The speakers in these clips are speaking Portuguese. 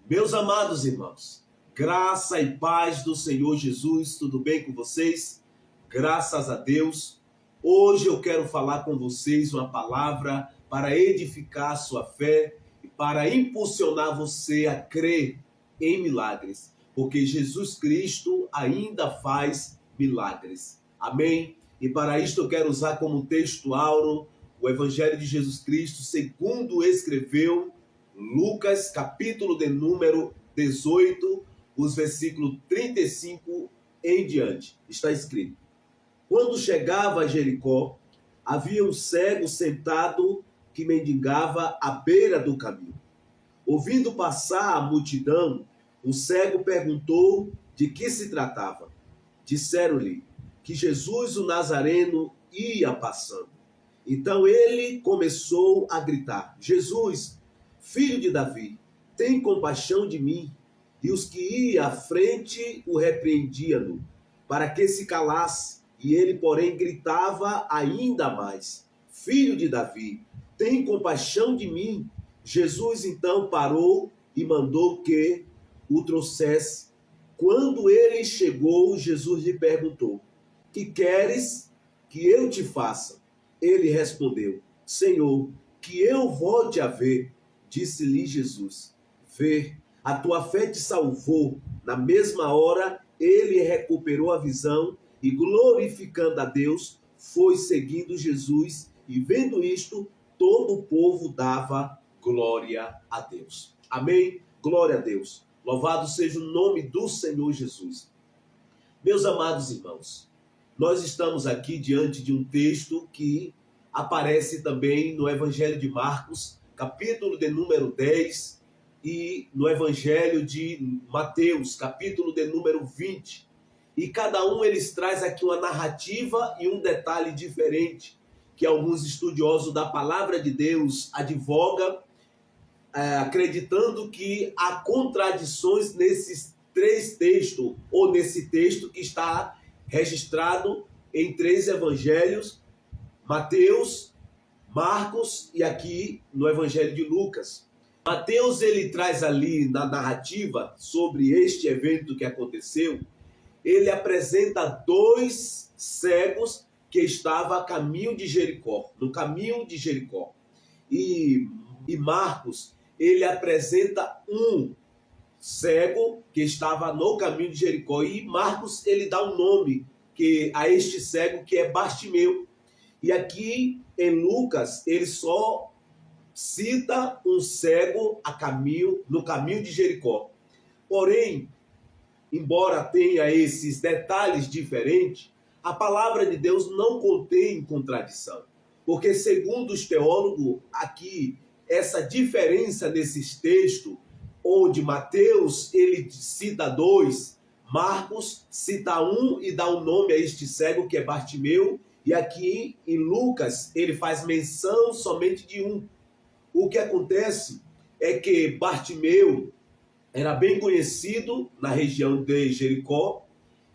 Meus amados irmãos, graça e paz do Senhor Jesus, tudo bem com vocês? Graças a Deus. Hoje eu quero falar com vocês uma palavra para edificar a sua fé e para impulsionar você a crer em milagres, porque Jesus Cristo ainda faz milagres. Amém? E para isto eu quero usar como texto áureo o Evangelho de Jesus Cristo, segundo escreveu Lucas, capítulo de número 18, os versículos 35 em diante. Está escrito: quando chegava a Jericó, havia um cego sentado que mendigava à beira do caminho. Ouvindo passar a multidão, o cego perguntou de que se tratava. Disseram-lhe que Jesus, o Nazareno, ia passando. Então ele começou a gritar: Jesus, filho de Davi, tem compaixão de mim. E os que iam à frente o repreendiam, para que se calasse. E ele, porém, gritava ainda mais: Filho de Davi, tem compaixão de mim. Jesus então parou e mandou que o trouxesse. Quando ele chegou, Jesus lhe perguntou: que queres que eu te faça? Ele respondeu: Senhor, que eu volte a ver. Disse-lhe Jesus: vê, a tua fé te salvou. Na mesma hora, ele recuperou a visão e, glorificando a Deus, foi seguindo Jesus. E vendo isto, todo o povo dava glória a Deus. Amém? Glória a Deus. Louvado seja o nome do Senhor Jesus. Meus amados irmãos, nós estamos aqui diante de um texto que aparece também no Evangelho de Marcos, capítulo de número 10, e no Evangelho de Mateus, capítulo de número 20. E cada um eles traz aqui uma narrativa e um detalhe diferente, que alguns estudiosos da palavra de Deus advogam, acreditando que há contradições nesses três textos, ou nesse texto que está registrado em três evangelhos: Mateus, Marcos e aqui no Evangelho de Lucas. Mateus ele traz ali na narrativa sobre este evento que aconteceu, ele apresenta dois cegos que estavam a caminho de Jericó, no caminho de Jericó. E Marcos, ele apresenta um cego que estava no caminho de Jericó. E Marcos, ele dá um nome a este cego, que é Bartimeu. E aqui em Lucas, ele só cita um cego no caminho de Jericó. Porém, embora tenha esses detalhes diferentes, a palavra de Deus não contém contradição. Porque, segundo os teólogos, aqui, essa diferença nesses textos, onde Mateus ele cita dois, Marcos cita um e dá um nome a este cego, que é Bartimeu, e aqui em Lucas ele faz menção somente de um. O que acontece é que Bartimeu era bem conhecido na região de Jericó,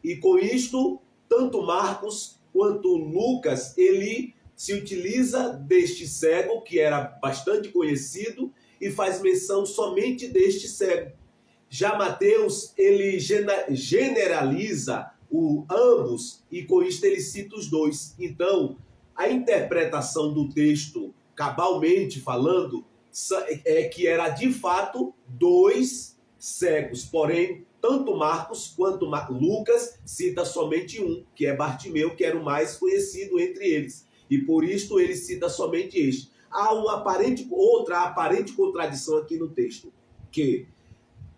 e com isto, tanto Marcos quanto Lucas, ele se utiliza deste cego, que era bastante conhecido, e faz menção somente deste cego. Já Mateus, ele generaliza ambos, e com isto ele cita os dois. Então, a interpretação do texto, cabalmente falando, é que era de fato dois cegos. Porém, tanto Marcos quanto Lucas cita somente um, que é Bartimeu, que era o mais conhecido entre eles. E por isto ele cita somente este. Há outra aparente contradição aqui no texto, que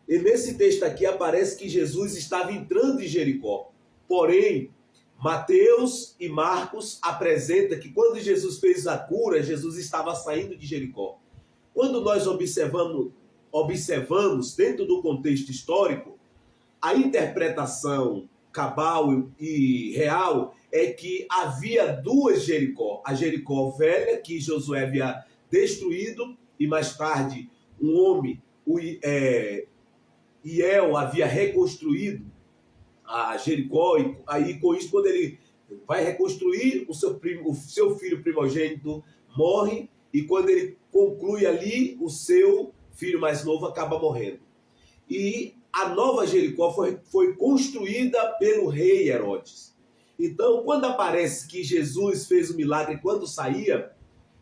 nesse texto aqui aparece que Jesus estava entrando em Jericó. Porém, Mateus e Marcos apresentam que quando Jesus fez a cura, Jesus estava saindo de Jericó. Quando nós observamos dentro do contexto histórico, a interpretação cabal e real é que havia duas Jericó. A Jericó velha, que Josué havia destruído, e mais tarde um homem, Hiel, havia reconstruído a Jericó. E aí, com isso, quando ele vai reconstruir, o seu filho primogênito morre, e quando ele conclui ali, o seu filho mais novo acaba morrendo. e a nova Jericó foi construída pelo rei Herodes. Então, quando aparece que Jesus fez o milagre quando saía,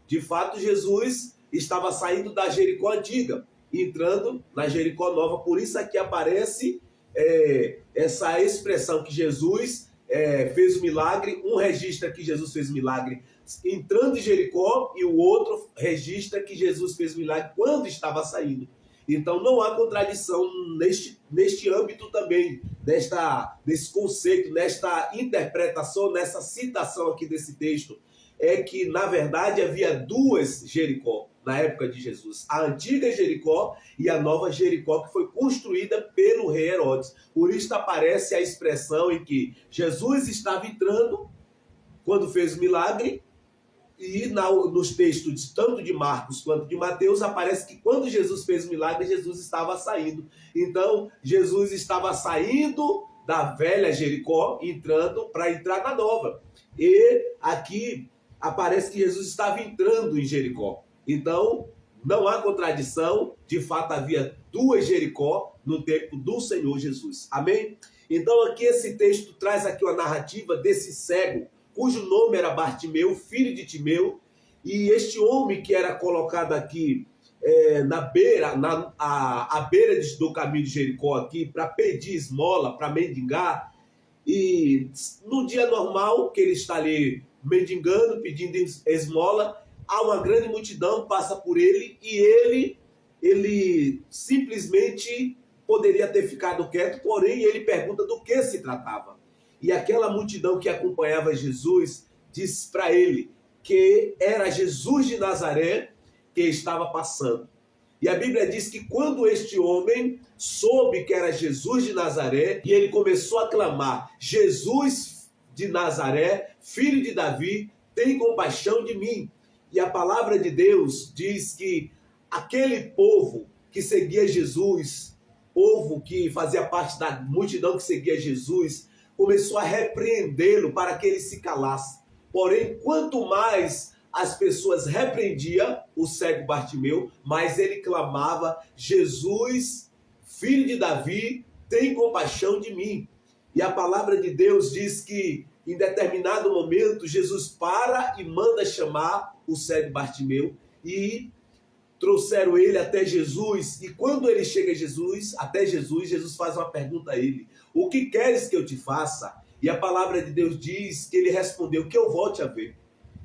de fato Jesus estava saindo da Jericó antiga, entrando na Jericó nova. Por isso aqui aparece essa expressão que Jesus fez o milagre. Um registra que Jesus fez o milagre entrando em Jericó e o outro registra que Jesus fez o milagre quando estava saindo. Então não há contradição neste âmbito também, desse conceito, nesta interpretação, nessa citação aqui desse texto. É que, na verdade, havia duas Jericó na época de Jesus. A antiga Jericó e a nova Jericó, que foi construída pelo rei Herodes. Por isso aparece a expressão em que Jesus estava entrando quando fez o milagre, e nos textos tanto de Marcos quanto de Mateus aparece que quando Jesus fez o milagre, Jesus estava saindo. Então, Jesus estava saindo da velha Jericó, para entrar na nova. E aqui aparece que Jesus estava entrando em Jericó. Então, não há contradição. De fato, havia duas Jericó no tempo do Senhor Jesus. Amém? Então, aqui esse texto traz aqui uma narrativa desse cego, cujo nome era Bartimeu, filho de Timeu, e este homem que era colocado aqui à beira do caminho de Jericó aqui, para pedir esmola, para mendigar, e no dia normal que ele está ali mendigando, pedindo esmola, há uma grande multidão, passa por ele, e ele simplesmente poderia ter ficado quieto, porém ele pergunta do que se tratava. E aquela multidão que acompanhava Jesus disse para ele que era Jesus de Nazaré que estava passando. E a Bíblia diz que quando este homem soube que era Jesus de Nazaré, e ele começou a clamar: Jesus de Nazaré, filho de Davi, tem compaixão de mim. E a palavra de Deus diz que aquele povo que seguia Jesus, povo que fazia parte da multidão que seguia Jesus, começou a repreendê-lo para que ele se calasse. Porém, quanto mais as pessoas repreendiam o cego Bartimeu, mais ele clamava: Jesus, filho de Davi, tem compaixão de mim. E a palavra de Deus diz que em determinado momento Jesus para e manda chamar o cego Bartimeu, e trouxeram ele até Jesus. E quando ele chega até Jesus, Jesus faz uma pergunta a ele: o que queres que eu te faça? E a palavra de Deus diz que ele respondeu: que eu volte a ver.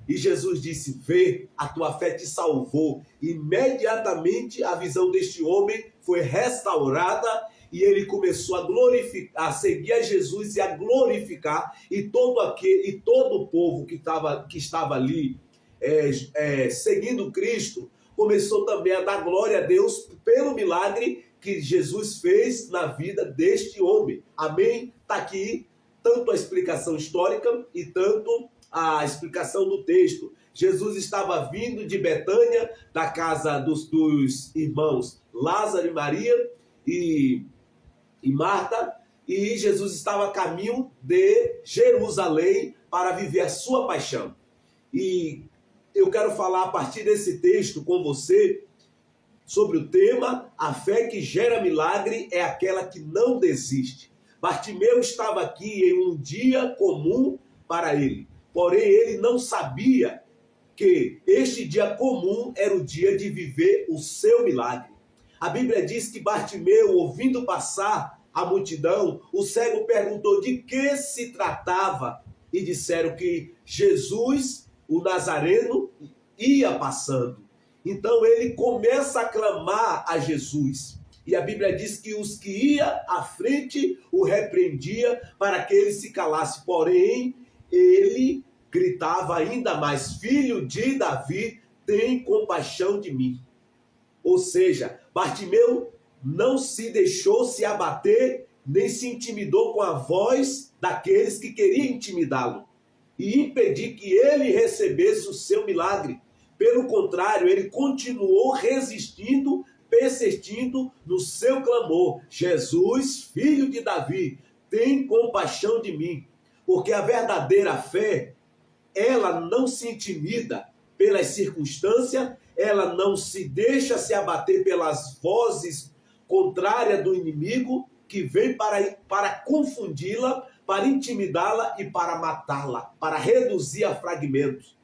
E Jesus disse: vê, a tua fé te salvou. Imediatamente a visão deste homem foi restaurada e ele começou a glorificar, a seguir a Jesus e a glorificar. E todo o povo que estava ali seguindo Cristo começou também a dar glória a Deus pelo milagre que Jesus fez na vida deste homem. Amém? Está aqui tanto a explicação histórica e tanto a explicação do texto. Jesus estava vindo de Betânia, da casa dos irmãos Lázaro e Maria e Marta, e Jesus estava a caminho de Jerusalém para viver a sua paixão. E eu quero falar a partir desse texto com você sobre o tema: a fé que gera milagre é aquela que não desiste. Bartimeu estava aqui em um dia comum para ele, porém ele não sabia que este dia comum era o dia de viver o seu milagre. A Bíblia diz que Bartimeu, ouvindo passar a multidão, o cego perguntou de que se tratava, e disseram que Jesus, o Nazareno, ia passando. Então ele começa a clamar a Jesus. E a Bíblia diz que os que iam à frente o repreendia para que ele se calasse. Porém, ele gritava ainda mais: filho de Davi, tem compaixão de mim. Ou seja, Bartimeu não se deixou se abater, nem se intimidou com a voz daqueles que queriam intimidá-lo e impedir que ele recebesse o seu milagre. Pelo contrário, ele continuou resistindo, persistindo no seu clamor: Jesus, filho de Davi, tem compaixão de mim. Porque a verdadeira fé, ela não se intimida pelas circunstâncias, ela não se deixa se abater pelas vozes contrária do inimigo que vem para confundi-la, para intimidá-la e para matá-la, para reduzir a fragmentos.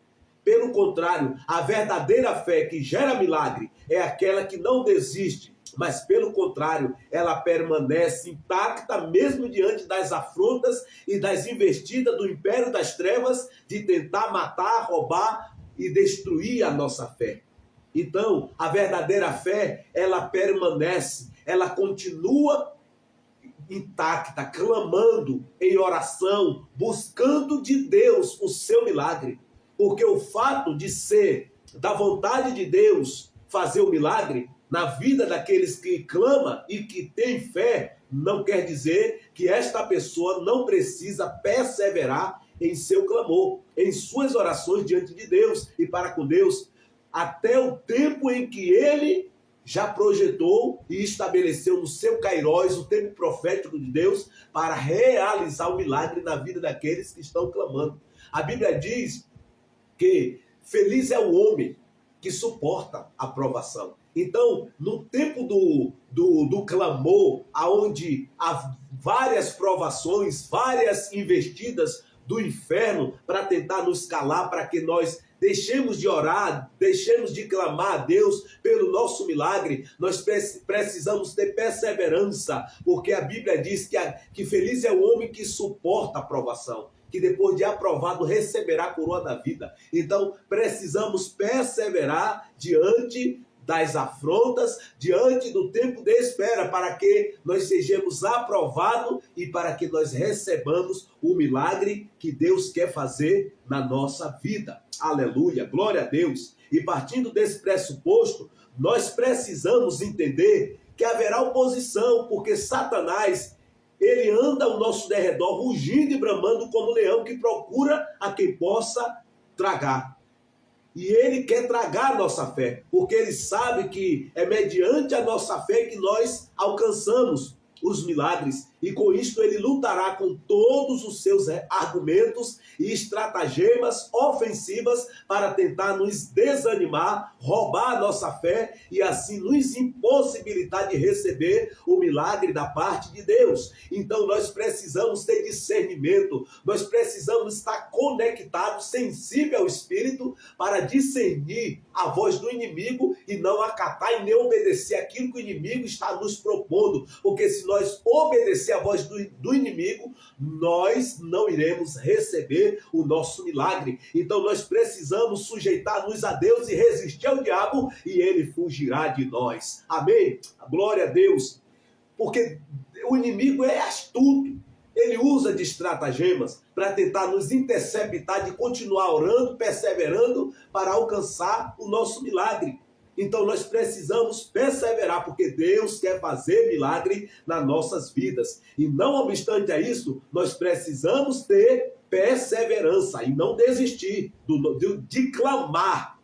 Pelo contrário, a verdadeira fé que gera milagre é aquela que não desiste, mas pelo contrário, ela permanece intacta mesmo diante das afrontas e das investidas do império das trevas de tentar matar, roubar e destruir a nossa fé. Então, a verdadeira fé, ela permanece, ela continua intacta, clamando em oração, buscando de Deus o seu milagre. Porque o fato de ser da vontade de Deus fazer o milagre na vida daqueles que clamam e que têm fé, não quer dizer que esta pessoa não precisa perseverar em seu clamor, em suas orações diante de Deus e para com Deus, até o tempo em que ele já projetou e estabeleceu no seu Kairos, o tempo profético de Deus, para realizar o milagre na vida daqueles que estão clamando. A Bíblia diz que feliz é o homem que suporta a provação. Então, no tempo do clamor, onde há várias provações, várias investidas do inferno para tentar nos calar, para que nós deixemos de orar, deixemos de clamar a Deus pelo nosso milagre, nós precisamos ter perseverança, porque a Bíblia diz que feliz é o homem que suporta a provação, que depois de aprovado receberá a coroa da vida. Então, precisamos perseverar diante das afrontas, diante do tempo de espera, para que nós sejamos aprovados e para que nós recebamos o milagre que Deus quer fazer na nossa vida. Aleluia, glória a Deus. E partindo desse pressuposto, nós precisamos entender que haverá oposição, porque Satanás, ele anda ao nosso derredor, rugindo e bramando como leão que procura a quem possa tragar. E ele quer tragar a nossa fé, porque ele sabe que é mediante a nossa fé que nós alcançamos os milagres. E com isto ele lutará com todos os seus argumentos e estratagemas ofensivas para tentar nos desanimar, roubar a nossa fé e assim nos impossibilitar de receber o milagre da parte de Deus. Então nós precisamos ter discernimento, nós precisamos estar conectados, sensível ao Espírito, para discernir a voz do inimigo e não acatar e nem obedecer aquilo que o inimigo está nos propondo, porque se nós obedecer a voz do inimigo, nós não iremos receber o nosso milagre. Então nós precisamos sujeitar-nos a Deus e resistir ao diabo, e ele fugirá de nós. Amém? Glória a Deus. Porque o inimigo é astuto. Ele usa de estratagemas para tentar nos interceptar de continuar orando, perseverando para alcançar o nosso milagre. Então nós precisamos perseverar, porque Deus quer fazer milagre nas nossas vidas. E não obstante a isso, nós precisamos ter perseverança e não desistir de clamar,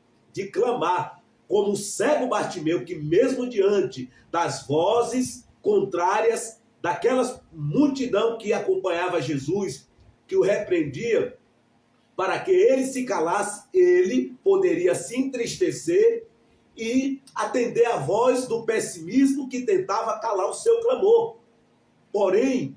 como o cego Bartimeu, que mesmo diante das vozes contrárias daquela multidão que acompanhava Jesus, que o repreendia, para que ele se calasse, ele poderia se entristecer e atender a voz do pessimismo que tentava calar o seu clamor. Porém,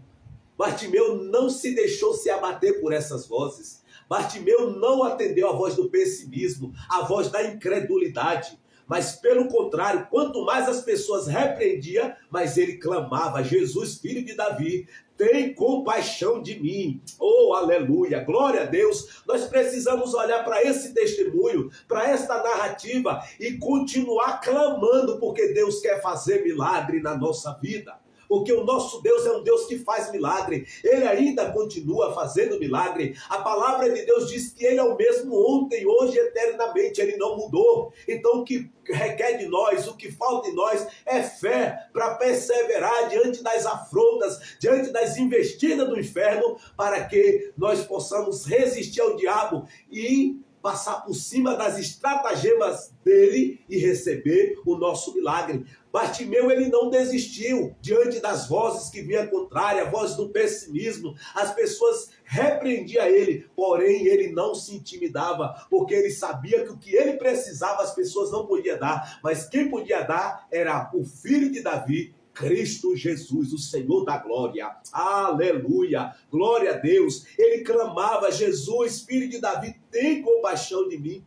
Bartimeu não se deixou se abater por essas vozes. Bartimeu não atendeu a voz do pessimismo, a voz da incredulidade. Mas pelo contrário, quanto mais as pessoas repreendiam, mais ele clamava: Jesus, filho de Davi, tem compaixão de mim. Oh, aleluia, glória a Deus. Nós precisamos olhar para esse testemunho, para esta narrativa e continuar clamando, porque Deus quer fazer milagre na nossa vida. Porque o nosso Deus é um Deus que faz milagre. Ele ainda continua fazendo milagre. A palavra de Deus diz que ele é o mesmo ontem, hoje e eternamente. Ele não mudou. Então o que requer de nós, o que falta em nós é fé para perseverar diante das afrontas, diante das investidas do inferno, para que nós possamos resistir ao diabo e passar por cima das estratagemas dele e receber o nosso milagre. Bartimeu, ele não desistiu diante das vozes que vinham contrárias, a voz do pessimismo. As pessoas repreendiam ele, porém ele não se intimidava, porque ele sabia que o que ele precisava as pessoas não podiam dar, mas quem podia dar era o filho de Davi, Cristo Jesus, o Senhor da glória. Aleluia, glória a Deus. Ele clamava: Jesus, filho de Davi, tem compaixão de mim.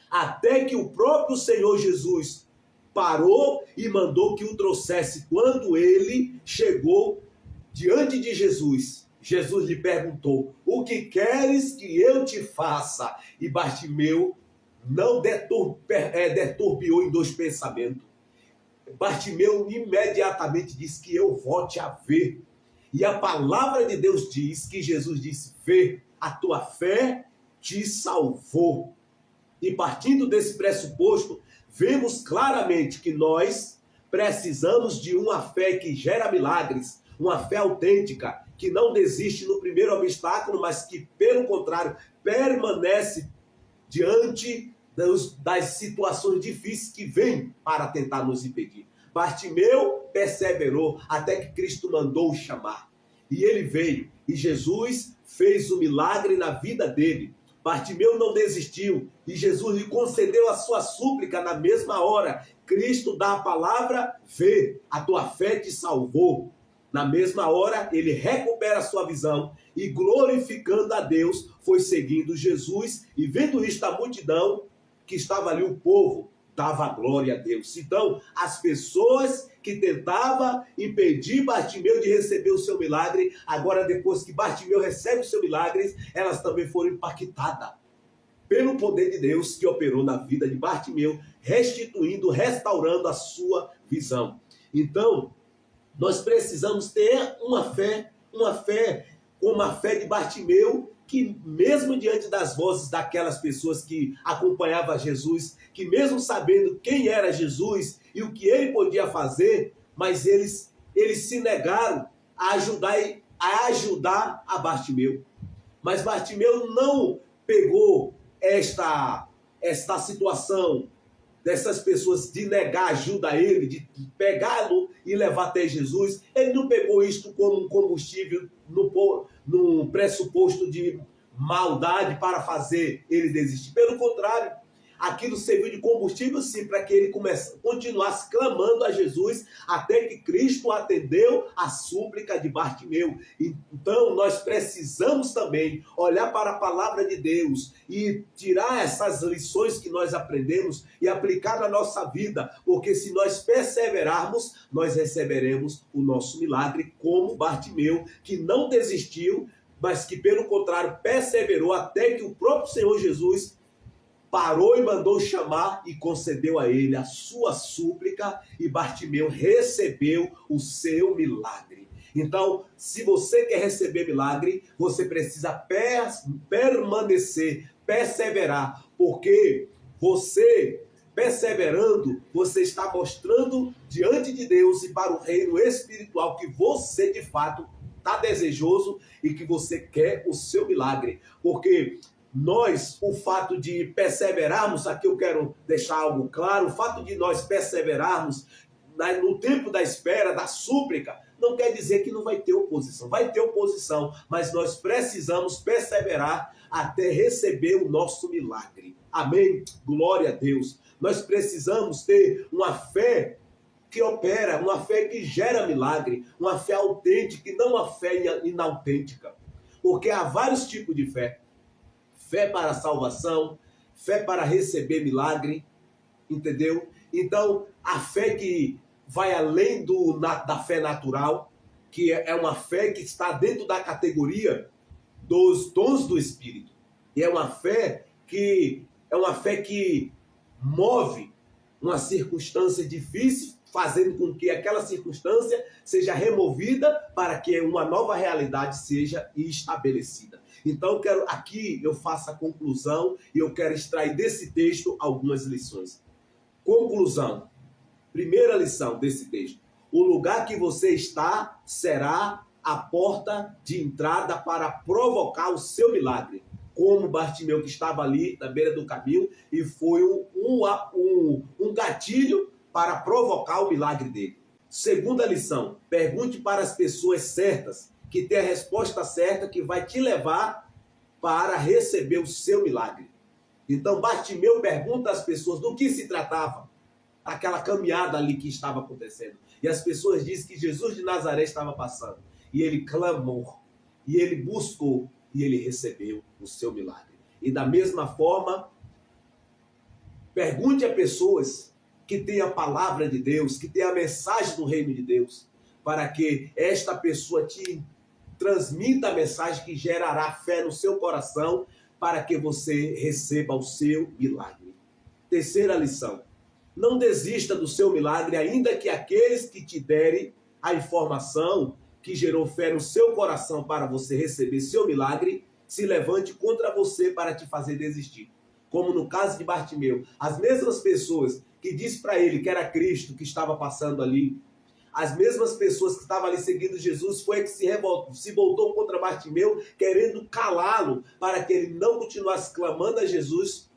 Até que o próprio Senhor Jesus parou e mandou que o trouxesse. Quando ele chegou diante de Jesus, Jesus lhe perguntou: o que queres que eu te faça? E Bartimeu não deturbiou em dois pensamentos. Bartimeu imediatamente disse: que eu volte a ver. E a palavra de Deus diz que Jesus disse: vê, a tua fé te salvou. E partindo desse pressuposto, vemos claramente que nós precisamos de uma fé que gera milagres, uma fé autêntica, que não desiste no primeiro obstáculo, mas que, pelo contrário, permanece diante das situações difíceis que vêm para tentar nos impedir. Bartimeu perseverou até que Cristo mandou o chamar. E ele veio, e Jesus fez o milagre na vida dele. Bartimeu não desistiu, e Jesus lhe concedeu a sua súplica na mesma hora. Cristo dá a palavra: vê, a tua fé te salvou. Na mesma hora, ele recupera a sua visão e, glorificando a Deus, foi seguindo Jesus. E vendo isto, a multidão que estava ali, o povo, dava glória a Deus. Então, as pessoas que tentavam impedir Bartimeu de receber o seu milagre, agora, depois que Bartimeu recebe o seu milagre, elas também foram impactadas pelo poder de Deus que operou na vida de Bartimeu, restituindo, restaurando a sua visão. Então, nós precisamos ter uma fé como a fé de Bartimeu, que mesmo diante das vozes daquelas pessoas que acompanhavam Jesus, que mesmo sabendo quem era Jesus e o que ele podia fazer, mas eles se negaram a ajudar a Bartimeu. Mas Bartimeu não pegou esta situação dessas pessoas de negar ajuda a ele, de pegá-lo e levar até Jesus. Ele não pegou isto como um combustível no pressuposto de maldade para fazer ele desistir. Pelo contrário, aquilo serviu de combustível sim para que ele continuasse clamando a Jesus até que Cristo atendeu a súplica de Bartimeu. Então nós precisamos também olhar para a palavra de Deus e tirar essas lições que nós aprendemos e aplicar na nossa vida, porque se nós perseverarmos, nós receberemos o nosso milagre, como Bartimeu, que não desistiu, mas que pelo contrário perseverou até que o próprio Senhor Jesus parou e mandou chamar e concedeu a ele a sua súplica, e Bartimeu recebeu o seu milagre. Então, se você quer receber milagre, você precisa permanecer, perseverar, porque você, perseverando, você está mostrando diante de Deus e para o reino espiritual que você, de fato, está desejoso e que você quer o seu milagre. Porque nós, o fato de perseverarmos, aqui eu quero deixar algo claro, o fato de nós perseverarmos no tempo da espera, da súplica, não quer dizer que não vai ter oposição. Vai ter oposição, mas nós precisamos perseverar até receber o nosso milagre. Amém? Glória a Deus. Nós precisamos ter uma fé que opera, uma fé que gera milagre, uma fé autêntica e não uma fé inautêntica. Porque há vários tipos de fé. Fé para salvação, fé para receber milagre, entendeu? Então, a fé que vai além da fé natural, que é uma fé que está dentro da categoria dos dons do Espírito. E é uma fé que move uma circunstância difícil, fazendo com que aquela circunstância seja removida para que uma nova realidade seja estabelecida. Então, aqui eu faço a conclusão e eu quero extrair desse texto algumas lições. Conclusão. Primeira lição desse texto. O lugar que você está será a porta de entrada para provocar o seu milagre. Como Bartimeu, que estava ali na beira do caminho e foi um gatilho para provocar o milagre dele. Segunda lição. Pergunte para as pessoas certas, que tem a resposta certa que vai te levar para receber o seu milagre. Então Bartimeu pergunta às pessoas do que se tratava. aquela caminhada ali que estava acontecendo. E as pessoas dizem que Jesus de Nazaré estava passando. E ele clamou, e ele buscou, e ele recebeu o seu milagre. E da mesma forma, pergunte a pessoas que têm a palavra de Deus, que têm a mensagem do reino de Deus, para que esta pessoa te transmita a mensagem que gerará fé no seu coração, para que você receba o seu milagre. Terceira lição: não desista do seu milagre, ainda que aqueles que te derem a informação que gerou fé no seu coração para você receber seu milagre, se levante contra você para te fazer desistir. Como no caso de Bartimeu, as mesmas pessoas que disse para ele que era Cristo que estava passando ali, as mesmas pessoas que estavam ali seguindo Jesus, foi que se voltou contra Bartimeu, querendo calá-lo, para que ele não continuasse clamando a Jesus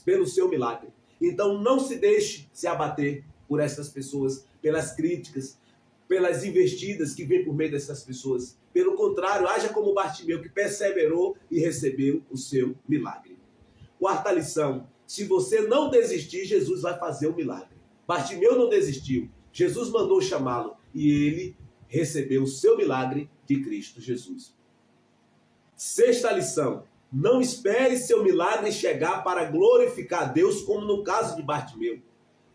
pelo seu milagre. Então não se deixe se abater por essas pessoas, pelas críticas, pelas investidas que vêm por meio dessas pessoas. Pelo contrário, haja como Bartimeu, que perseverou e recebeu o seu milagre. Quarta lição: se você não desistir, Jesus vai fazer o milagre. Bartimeu não desistiu. Jesus mandou chamá-lo e ele recebeu o seu milagre de Cristo Jesus. Sexta lição: não espere seu milagre chegar para glorificar a Deus, como no caso de Bartimeu.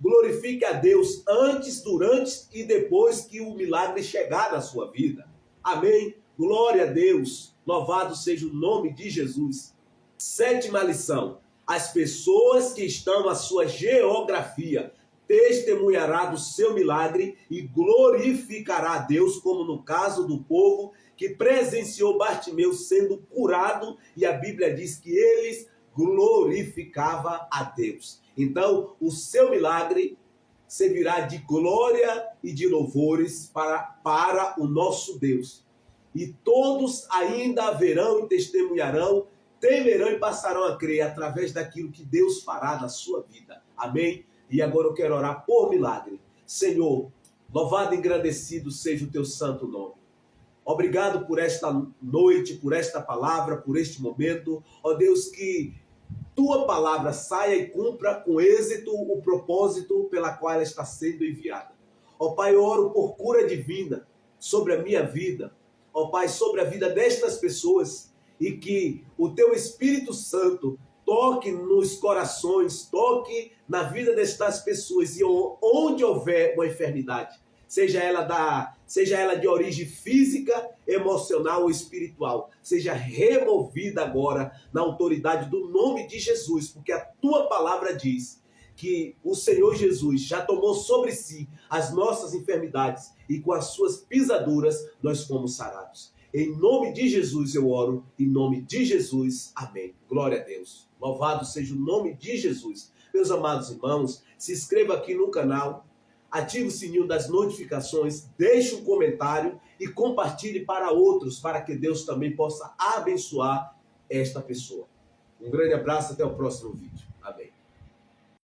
Glorifique a Deus antes, durante e depois que o milagre chegar na sua vida. Amém? Glória a Deus. Louvado seja o nome de Jesus. Sétima lição: as pessoas que estão na sua geografia testemunhará do seu milagre e glorificará a Deus, como no caso do povo que presenciou Bartimeu sendo curado, e a Bíblia diz que eles glorificavam a Deus. Então, o seu milagre servirá de glória e de louvores para o nosso Deus. E todos ainda verão e testemunharão, temerão e passarão a crer através daquilo que Deus fará na sua vida. Amém? E agora eu quero orar por milagre. Senhor, louvado e engrandecido seja o teu santo nome. Obrigado por esta noite, por esta palavra, por este momento. Ó Deus, que tua palavra saia e cumpra com êxito o propósito pela qual ela está sendo enviada. Ó Pai, eu oro por cura divina sobre a minha vida. Ó Pai, sobre a vida destas pessoas, e que o teu Espírito Santo toque nos corações, toque na vida destas pessoas, e onde houver uma enfermidade, seja ela de origem física, emocional ou espiritual, seja removida agora na autoridade do nome de Jesus, porque a tua palavra diz que o Senhor Jesus já tomou sobre si as nossas enfermidades e com as suas pisaduras nós fomos sarados. Em nome de Jesus eu oro, em nome de Jesus, amém. Glória a Deus. Louvado seja o nome de Jesus. Meus amados irmãos, se inscreva aqui no canal, ative o sininho das notificações, deixe um comentário e compartilhe para outros, para que Deus também possa abençoar esta pessoa. Um grande abraço, até o próximo vídeo. Amém.